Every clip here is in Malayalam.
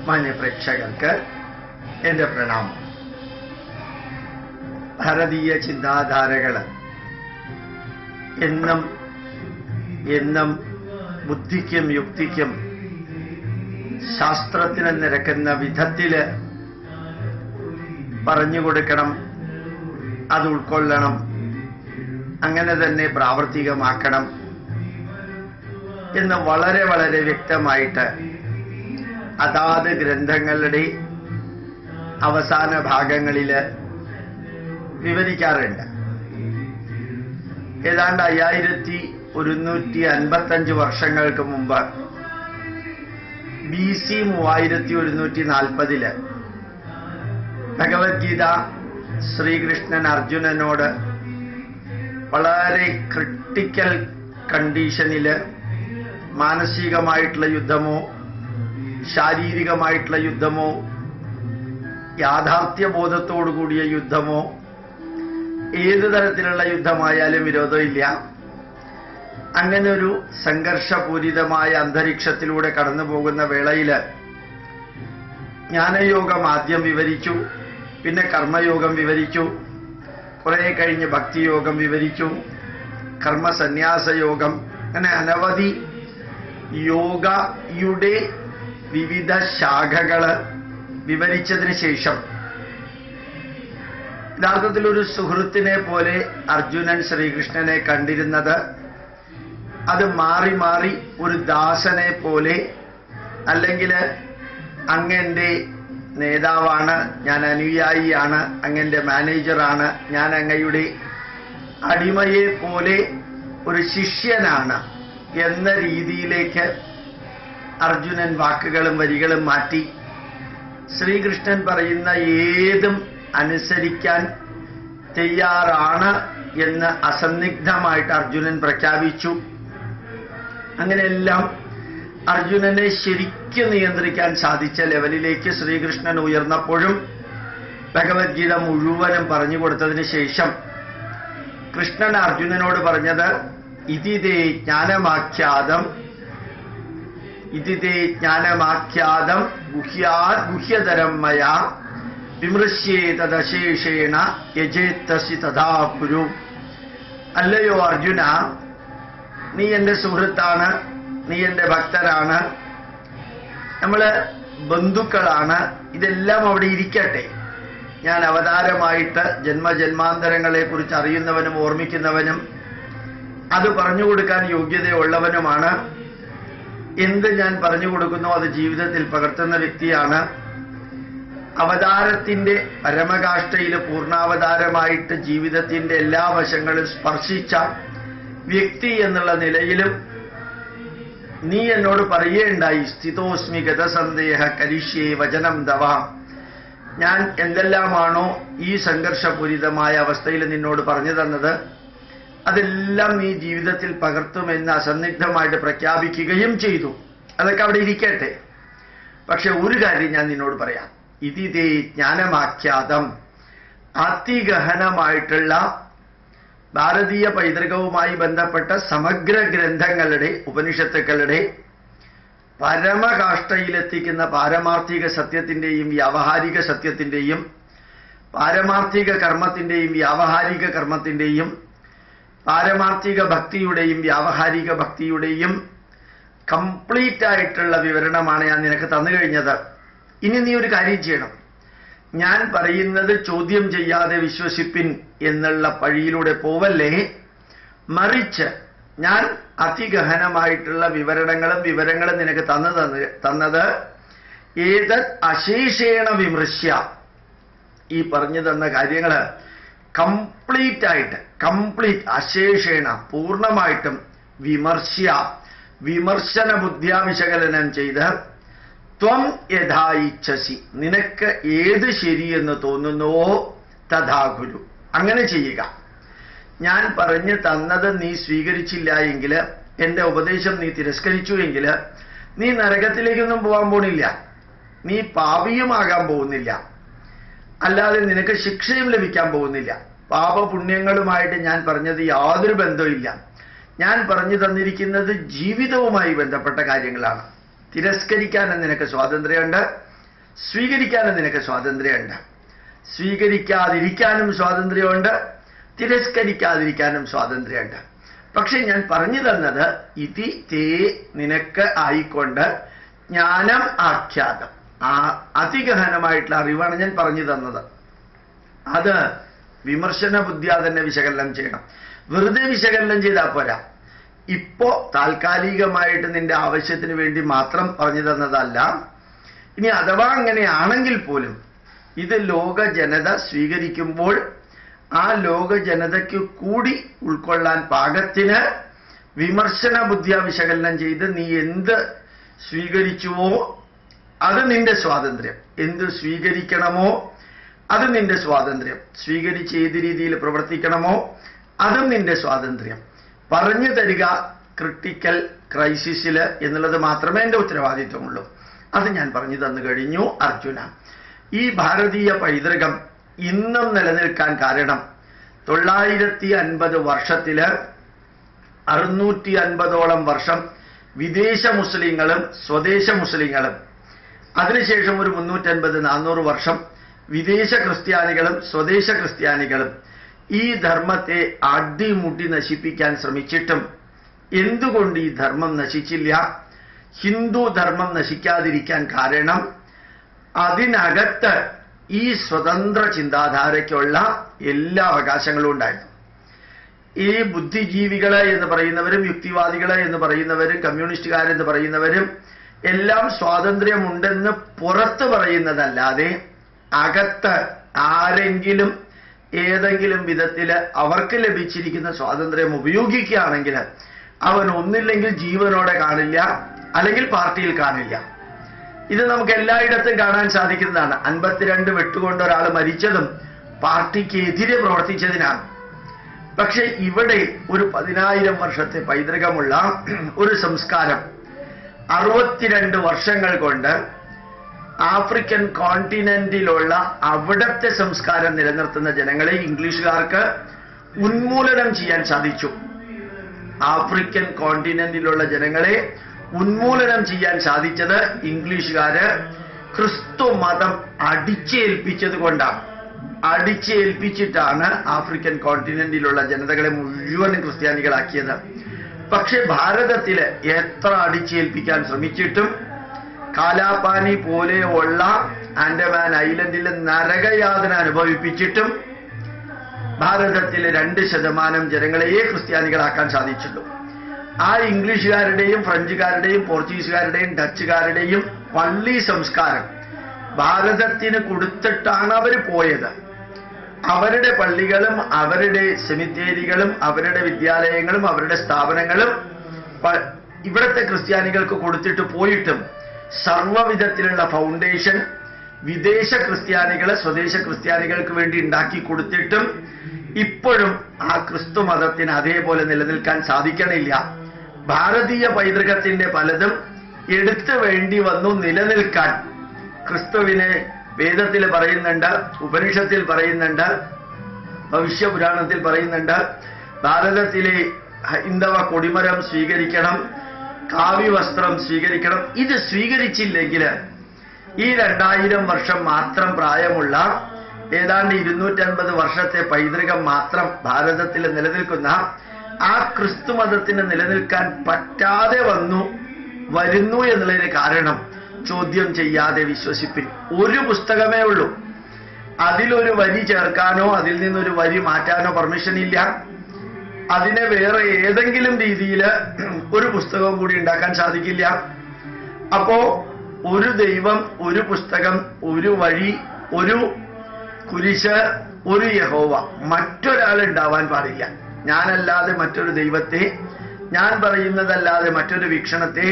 മാന്യപ്രേക്ഷകർക്ക് എൻ്റെ പ്രണാമം. ഭാരതീയ ചിന്താധാരകൾ എന്നും എന്നും ബുദ്ധിക്കും യുക്തിക്കും ശാസ്ത്രത്തിന് നിരക്കുന്ന വിധത്തിൽ പറഞ്ഞുകൊടുക്കണം, അത് ഉൾക്കൊള്ളണം, അങ്ങനെ തന്നെ പ്രാവർത്തികമാക്കണം എന്ന് വളരെ വളരെ വ്യക്തമായിട്ട് അതാത് ഗ്രന്ഥങ്ങളുടെ അവസാന ഭാഗങ്ങളിൽ വിവരിക്കാറുണ്ട്. ഏതാണ്ട് 5155 വർഷങ്ങൾക്ക് മുമ്പ് BC 3140 ഭഗവത്ഗീത ശ്രീകൃഷ്ണൻ അർജുനനോട് വളരെ ക്രിട്ടിക്കൽ കണ്ടീഷനിൽ മാനസികമായിട്ടുള്ള യുദ്ധമോ ശാരീരികമായിട്ടുള്ള യുദ്ധമോ യാഥാർത്ഥ്യബോധത്തോടു കൂടിയ യുദ്ധമോ ഏതു തരത്തിലുള്ള യുദ്ധമായാലും വിരോധമില്ല, അങ്ങനെ ഒരു സംഘർഷപൂരിതമായ അന്തരീക്ഷത്തിലൂടെ കടന്നു പോകുന്ന വേളയിൽ ജ്ഞാനയോഗം ആദ്യം വിവരിച്ചു, പിന്നെ കർമ്മയോഗം വിവരിച്ചു, കുറെ കഴിഞ്ഞ് ഭക്തിയോഗം വിവരിച്ചു, കർമ്മസന്യാസയോഗം, അങ്ങനെ അനവധി യോഗയുടെ വിവിധ ശാഖകൾ വിവരിച്ചതിന് ശേഷം യഥാർത്ഥത്തിൽ ഒരു സുഹൃത്തിനെ പോലെ അർജുനൻ ശ്രീകൃഷ്ണനെ കണ്ടിരുന്നത് അത് മാറി മാറി ഒരു ദാസനെ പോലെ, അല്ലെങ്കിൽ അങ്ങന്റെ നേതാവാണ്, ഞാൻ അനുയായിയാണ്, അങ്ങന്റെ മാനേജറാണ്, ഞാൻ അങ്ങയുടെ അടിമയെ പോലെ ഒരു ശിഷ്യനാണ് എന്ന രീതിയിലേക്ക് അർജുനൻ വാക്കുകളും വരികളും മാറ്റി ശ്രീകൃഷ്ണൻ പറയുന്ന ഏതും അനുസരിക്കാൻ തയ്യാറാണ് എന്ന് അസന്നിഗ്ധമായിട്ട് അർജുനൻ പ്രഖ്യാപിച്ചു. അങ്ങനെയെല്ലാം അർജുനനെ ശരിക്കും നിയന്ത്രിക്കാൻ സാധിച്ച ലെവലിലേക്ക് ശ്രീകൃഷ്ണൻ ഉയർന്നപ്പോഴും ഭഗവത്ഗീത മുഴുവനും പറഞ്ഞു കൊടുത്തതിന് ശേഷം കൃഷ്ണൻ അർജുനനോട് പറഞ്ഞത് ഇതിതേ ജ്ഞാനമാഖ്യാതം ഗുഹ്യതരം മയാ വിമൃശ്യേതദശേഷേണ യജേത്തസി തഥാ കുരു. അല്ലയോ അർജുന, നീ എൻ്റെ സുഹൃത്താണ്, നീ എൻ്റെ ഭക്തരാണ്, നമ്മള് ബന്ധുക്കളാണ്, ഇതെല്ലാം അവിടെ ഇരിക്കട്ടെ. ഞാൻ അവതാരമായിട്ട് ജന്മജന്മാന്തരങ്ങളെ കുറിച്ച് അറിയുന്നവനും ഓർമ്മിക്കുന്നവനും അത് പറഞ്ഞു കൊടുക്കാൻ യോഗ്യതയുള്ളവനുമാണ്. എന്ത് ഞാൻ പറഞ്ഞു കൊടുക്കുന്നോ അത് ജീവിതത്തിൽ പകർത്തുന്ന വ്യക്തിയാണ്. അവതാരത്തിന്റെ പരമകാഷ്ഠയിൽ പൂർണ്ണാവതാരമായിട്ട് ജീവിതത്തിന്റെ എല്ലാ വശങ്ങളും സ്പർശിച്ച വ്യക്തി എന്നുള്ള നിലയിലും നീ എന്നോട് പറയുകയുണ്ടായി, സ്ഥിതോസ്മി ഗതസന്ദേഹ കരിഷ്യേ വചനം തവ. ഞാൻ എന്തെല്ലാമാണോ ഈ സംഘർഷപൂരിതമായ അവസ്ഥയിൽ നിന്നോട് പറഞ്ഞു തന്നത് അതെല്ലാം നീ ജീവിതത്തിൽ പകർത്തുമെന്ന് അസന്നിഗ്ധമായിട്ട് പ്രഖ്യാപിക്കുകയും ചെയ്തു. അതൊക്കെ അവിടെ ഇരിക്കട്ടെ. പക്ഷെ ഒരു കാര്യം ഞാൻ നിന്നോട് പറയാം, ഇതിതേ ജ്ഞാനമാഖ്യാതം, അതിഗഹനമായിട്ടുള്ള ഭാരതീയ പൈതൃകവുമായി ബന്ധപ്പെട്ട സമഗ്ര ഗ്രന്ഥങ്ങളുടെ ഉപനിഷത്തുക്കളുടെ പരമകാഷ്ഠയിലെത്തിക്കുന്ന പാരമാർത്ഥിക സത്യത്തിന്റെയും വ്യാവഹാരിക സത്യത്തിന്റെയും പാരമാർത്ഥിക കർമ്മത്തിന്റെയും വ്യാവഹാരിക കർമ്മത്തിന്റെയും പാരമാർത്ഥിക ഭക്തിയുടെയും വ്യാവഹാരിക ഭക്തിയുടെയും കംപ്ലീറ്റ് ആയിട്ടുള്ള വിവരണമാണ് ഞാൻ നിനക്ക് തന്നു കഴിഞ്ഞത്. ഇനി നീ ഒരു കാര്യം ചെയ്യണം, ഞാൻ പറയുന്നത് ചോദ്യം ചെയ്യാതെ വിശ്വസിപ്പിൻ എന്നുള്ള പഴിയിലൂടെ പോവല്ലേ, മറിച്ച് ഞാൻ അതിഗഹനമായിട്ടുള്ള വിവരങ്ങളും നിനക്ക് തന്നത് ഏതത് അശേഷേണ വിമൃശ്യ, ഈ പറഞ്ഞു തന്ന കാര്യങ്ങള് കംപ്ലീറ്റ് അശേഷേണ പൂർണ്ണമായിട്ടും വിമർശന ബുദ്ധ്യാ വിശകലനം ചെയ്ത് ത്വം യഥാ ഇച്ഛസി, നിനക്ക് ഏത് ശരിയെന്ന് തോന്നുന്നുവോ തഥാ കുരു, അങ്ങനെ ചെയ്യുക. ഞാൻ പറഞ്ഞു തന്നത് നീ സ്വീകരിച്ചില്ല എങ്കിൽ, എന്റെ ഉപദേശം നീ തിരസ്കരിച്ചു എങ്കിൽ നീ നരകത്തിലേക്കൊന്നും പോകാൻ പോണില്ല, നീ പാപിയുമാകാൻ പോകുന്നില്ല, അല്ലാതെ നിനക്ക് ശിക്ഷയും ലഭിക്കാൻ പോകുന്നില്ല. പാപപുണ്യങ്ങളുമായിട്ട് ഞാൻ പറഞ്ഞത് യാതൊരു ബന്ധവുമില്ല. ഞാൻ പറഞ്ഞു തന്നിരിക്കുന്നത് ജീവിതവുമായി ബന്ധപ്പെട്ട കാര്യങ്ങളാണ്. തിരസ്കരിക്കാൻ നിനക്ക് സ്വാതന്ത്ര്യമുണ്ട്, സ്വീകരിക്കാനും നിനക്ക് സ്വാതന്ത്ര്യമുണ്ട്, സ്വീകരിക്കാതിരിക്കാനും സ്വാതന്ത്ര്യമുണ്ട്, തിരസ്കരിക്കാതിരിക്കാനും സ്വാതന്ത്ര്യമുണ്ട്. പക്ഷെ ഞാൻ പറഞ്ഞു തന്നത് ഇതി തേ നിനക്ക് ആയിക്കൊണ്ട് ജ്ഞാനം ആഖ്യാതം, അതിഗഹനമായിട്ടുള്ള അറിവാണ് ഞാൻ പറഞ്ഞു തന്നത്. അത് വിമർശന ബുദ്ധിയാ തന്നെ വിശകലനം ചെയ്യണം. വെറുതെ വിശകലനം ചെയ്താൽ പോരാ. ഇപ്പോ താൽക്കാലികമായിട്ട് നിന്റെ ആവശ്യത്തിന് വേണ്ടി മാത്രം പറഞ്ഞു തന്നതല്ല. ഇനി അഥവാ അങ്ങനെയാണെങ്കിൽ പോലും ഇത് ലോക ജനത സ്വീകരിക്കുമ്പോൾ ആ ലോക ജനതയ്ക്ക് കൂടി ഉൾക്കൊള്ളാൻ പാകത്തിന് വിമർശന ബുദ്ധിയാ വിശകലനം ചെയ്ത് നീ എന്ത് സ്വീകരിച്ചുവോ അത് നിന്റെ സ്വാതന്ത്ര്യം, എന്ത് സ്വീകരിക്കണമോ അത് നിന്റെ സ്വാതന്ത്ര്യം, സ്വീകരിച്ച് ഏത് രീതിയിൽ പ്രവർത്തിക്കണമോ അതും നിന്റെ സ്വാതന്ത്ര്യം. പറഞ്ഞു തരിക ക്രിട്ടിക്കൽ ക്രൈസിസിൽ എന്നുള്ളത് മാത്രമേ എൻ്റെ ഉത്തരവാദിത്വമുള്ളൂ. അത് ഞാൻ പറഞ്ഞു തന്നു കഴിഞ്ഞു. അർജുന, ഈ ഭാരതീയ പൈതൃകം ഇന്നും നിലനിൽക്കാൻ കാരണം 950 വർഷത്തില് 650ഓളം വർഷം വിദേശ മുസ്ലിങ്ങളും സ്വദേശ മുസ്ലിങ്ങളും, അതിനുശേഷം ഒരു 350-400 വർഷം വിദേശ ക്രിസ്ത്യാനികളും സ്വദേശ ക്രിസ്ത്യാനികളും ഈ ധർമ്മത്തെ അടിമുടി നശിപ്പിക്കാൻ ശ്രമിച്ചിട്ടും എന്തുകൊണ്ട് ഈ ധർമ്മം നശിച്ചില്ല? ഹിന്ദു ധർമ്മം നശിക്കാതിരിക്കാൻ കാരണം അതിനകത്ത് ഈ സ്വതന്ത്ര ചിന്താധാരയ്ക്കുള്ള എല്ലാ അവകാശങ്ങളും ഉണ്ടായിരുന്നു. ഈ ബുദ്ധിജീവികള് എന്ന് പറയുന്നവരും യുക്തിവാദികള് എന്ന് പറയുന്നവരും കമ്മ്യൂണിസ്റ്റുകാരെന്ന് പറയുന്നവരും എല്ലാം സ്വാതന്ത്ര്യമുണ്ടെന്ന് പുറത്ത് പറയുന്നതല്ലാതെ അകത്ത് ആരെങ്കിലും ഏതെങ്കിലും വിധത്തിൽ അവർക്ക് ലഭിച്ചിരിക്കുന്ന സ്വാതന്ത്ര്യം ഉപയോഗിക്കുകയാണെങ്കിൽ അവൻ ഒന്നില്ലെങ്കിൽ ജീവനോടെ കാണില്ല, അല്ലെങ്കിൽ പാർട്ടിയിൽ കാണില്ല. ഇത് നമുക്ക് എല്ലായിടത്തും കാണാൻ സാധിക്കുന്നതാണ്. 52 വെട്ടുകൊണ്ട് ഒരാൾ മരിച്ചതും പാർട്ടിക്ക് എതിരെ പ്രവർത്തിച്ചതിനാണ്. പക്ഷെ ഇവിടെ ഒരു 10,000 വർഷത്തെ പൈതൃകമുള്ള ഒരു സംസ്കാരം 62 വർഷങ്ങൾ കൊണ്ട് ആഫ്രിക്കൻ കോണ്ടിനെന്റിലുള്ള അവിടത്തെ സംസ്കാരം നിലനിർത്തുന്ന ജനങ്ങളെ ഇംഗ്ലീഷുകാർക്ക് ഉന്മൂലനം ചെയ്യാൻ സാധിച്ചു. ആഫ്രിക്കൻ കോണ്ടിനെന്റിലുള്ള ജനങ്ങളെ ഉന്മൂലനം ചെയ്യാൻ സാധിച്ചത് ഇംഗ്ലീഷുകാര് ക്രിസ്തു മതം അടിച്ചേൽപ്പിച്ചത് കൊണ്ടാണ്. അടിച്ചേൽപ്പിച്ചിട്ടാണ് ആഫ്രിക്കൻ കോണ്ടിനെന്റിലുള്ള ജനതകളെ മുഴുവനും ക്രിസ്ത്യാനികളാക്കിയത്. പക്ഷെ ഭാരതത്തില് എത്ര അടിച്ചേൽപ്പിക്കാൻ ശ്രമിച്ചിട്ടും കാലാപാനി പോലെയുള്ള ആൻഡമാൻ ഐലൻഡിലെ നരകയാതന അനുഭവിപ്പിച്ചിട്ടും ഭാരതത്തിലെ 2% ജനങ്ങളെയേ ക്രിസ്ത്യാനികളാക്കാൻ സാധിച്ചുള്ളൂ. ആ ഇംഗ്ലീഷുകാരുടെയും ഫ്രഞ്ചുകാരുടെയും പോർച്ചുഗീസുകാരുടെയും ഡച്ചുകാരുടെയും പള്ളി സംസ്കാരം ഭാരതത്തിന് കൊടുത്തിട്ടാണ് അവർ പോയത്. അവരുടെ പള്ളികളും അവരുടെ സെമിത്തേരികളും അവരുടെ വിദ്യാലയങ്ങളും അവരുടെ സ്ഥാപനങ്ങളും ഇവിടുത്തെ ക്രിസ്ത്യാനികൾക്ക് കൊടുത്തിട്ട് പോയിട്ടും സർവ്വവിധത്തിലുള്ള ഫൗണ്ടേഷൻ വിദേശ ക്രിസ്ത്യാനികളെ സ്വദേശ ക്രിസ്ത്യാനികൾക്ക് വേണ്ടി ഉണ്ടാക്കി കൊടുത്തിട്ടും ഇപ്പോഴും ആ ക്രിസ്തു മതത്തിന് അതേപോലെ നിലനിൽക്കാൻ സാധിക്കണില്ല. ഭാരതീയ പൈതൃകത്തിന്റെ പലതും എടുത്തു വേണ്ടി വന്നു നിലനിൽക്കാൻ. ക്രിസ്തുവിനെ വേദത്തിൽ പറയുന്നുണ്ട്, ഉപനിഷത്തിൽ പറയുന്നുണ്ട്, ഭവിഷ്യപുരാണത്തിൽ പറയുന്നുണ്ട്. ഭാരതത്തിലെ ഹൈന്ദവ കൊടിമരം സ്വീകരിക്കണം, കാവ്യവസ്ത്രം സ്വീകരിക്കണം. ഇത് സ്വീകരിച്ചില്ലെങ്കിൽ ഈ 2000 വർഷം മാത്രം പ്രായമുള്ള ഏതാണ്ട് 250 വർഷത്തെ പൈതൃകം മാത്രം ഭാരതത്തിൽ നിലനിൽക്കുന്ന ആ ക്രിസ്തു മതത്തിന് നിലനിൽക്കാൻ പറ്റാതെ വരുന്നു എന്നുള്ളതിന് കാരണം ചോദ്യം ചെയ്യാതെ വിശ്വസിപ്പിൻ. ഒരു പുസ്തകമേ ഉള്ളൂ. അതിലൊരു വരി ചേർക്കാനോ അതിൽ നിന്നൊരു വരി മാറ്റാനോ പെർമിഷൻ ഇല്ല. അതിനെ വേറെ ഏതെങ്കിലും രീതിയിൽ ഒരു പുസ്തകവും കൂടി ഉണ്ടാക്കാൻ സാധിക്കില്ല. അപ്പോ ഒരു ദൈവം, ഒരു പുസ്തകം, ഒരു വഴി, ഒരു കുരിശ്, ഒരു യഹോവ, മറ്റൊരാൾ ഉണ്ടാവാൻ പാടില്ല. ഞാനല്ലാതെ മറ്റൊരു ദൈവത്തെ, ഞാൻ പറയുന്നതല്ലാതെ മറ്റൊരു വീക്ഷണത്തെ,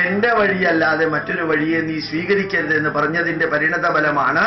എന്റെ വഴിയല്ലാതെ മറ്റൊരു വഴിയെ നീ സ്വീകരിക്കരുത് എന്ന് പറഞ്ഞതിന്റെ പരിണത ഫലമാണ്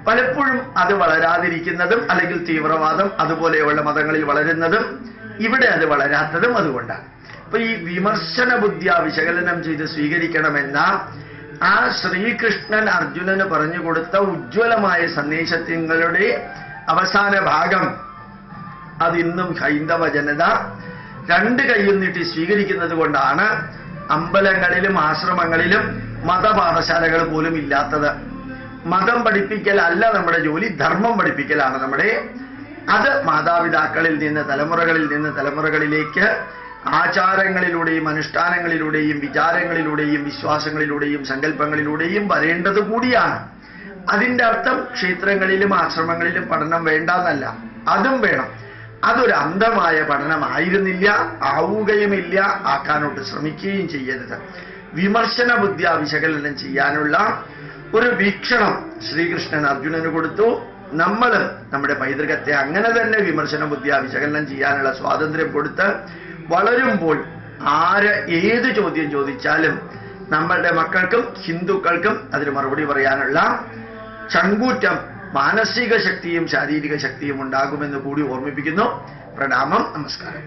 പലപ്പോഴും അത് വളരാതിരിക്കുന്നതും, അല്ലെങ്കിൽ തീവ്രവാദം അതുപോലെയുള്ള മതങ്ങളിൽ വളരുന്നതും ഇവിടെ അത് വളരാത്തതും അതുകൊണ്ടാണ്. അപ്പൊ ഈ വിമർശന ബുദ്ധിയ വിശകലനം ചെയ്ത് സ്വീകരിക്കണമെന്ന ആ ശ്രീകൃഷ്ണൻ അർജുനന് പറഞ്ഞു കൊടുത്ത ഉജ്ജ്വലമായ സന്ദേശങ്ങളുടെ അവസാന ഭാഗം അതിന്നും ഹൈന്ദവ ജനത 2 കൈയും നീട്ടി സ്വീകരിക്കുന്നത് കൊണ്ടാണ് അമ്പലങ്ങളിലും ആശ്രമങ്ങളിലും മതപാഠശാലകൾ പോലും ഇല്ലാത്തത്. മതം പഠിപ്പിക്കലല്ല നമ്മുടെ ജോലി, ധർമ്മം പഠിപ്പിക്കലാണ് നമ്മുടെ. അത് മാതാപിതാക്കളിൽ നിന്ന് തലമുറകളിൽ നിന്ന് തലമുറകളിലേക്ക് ആചാരങ്ങളിലൂടെയും അനുഷ്ഠാനങ്ങളിലൂടെയും വിചാരങ്ങളിലൂടെയും വിശ്വാസങ്ങളിലൂടെയും സങ്കല്പങ്ങളിലൂടെയും വരേണ്ടത് കൂടിയാണ്. അതിൻ്റെ അർത്ഥം ക്ഷേത്രങ്ങളിലും ആശ്രമങ്ങളിലും പഠനം വേണ്ടെന്നല്ല, അതും വേണം. അതൊരു അന്ധമായ പഠനമായിരുന്നില്ല, ആവുകയുമില്ല, ആക്കാനോട്ട് ശ്രമിക്കുകയും ചെയ്യരുത്. വിമർശന ബുദ്ധിയ വിശകലനം ചെയ്യാനുള്ള ഒരു വീക്ഷണം ശ്രീകൃഷ്ണൻ അർജുനന് കൊടുത്തു. നമ്മൾ നമ്മുടെ പൈതൃകത്തെ അങ്ങനെ തന്നെ വിമർശന ബുദ്ധിയ വിശകലനം ചെയ്യാനുള്ള സ്വാതന്ത്ര്യം കൊടുത്ത് വളരുമ്പോൾ ഏത് ചോദ്യം ചോദിച്ചാലും നമ്മളുടെ മക്കൾക്കും ഹിന്ദുക്കൾക്കും അതിന് മറുപടി പറയാനുള്ള ചങ്കൂറ്റം, മാനസിക ശക്തിയും ശാരീരിക ശക്തിയും ഉണ്ടാകുമെന്ന് കൂടി ഓർമ്മിപ്പിക്കുന്നു. പ്രണാമം, നമസ്കാരം.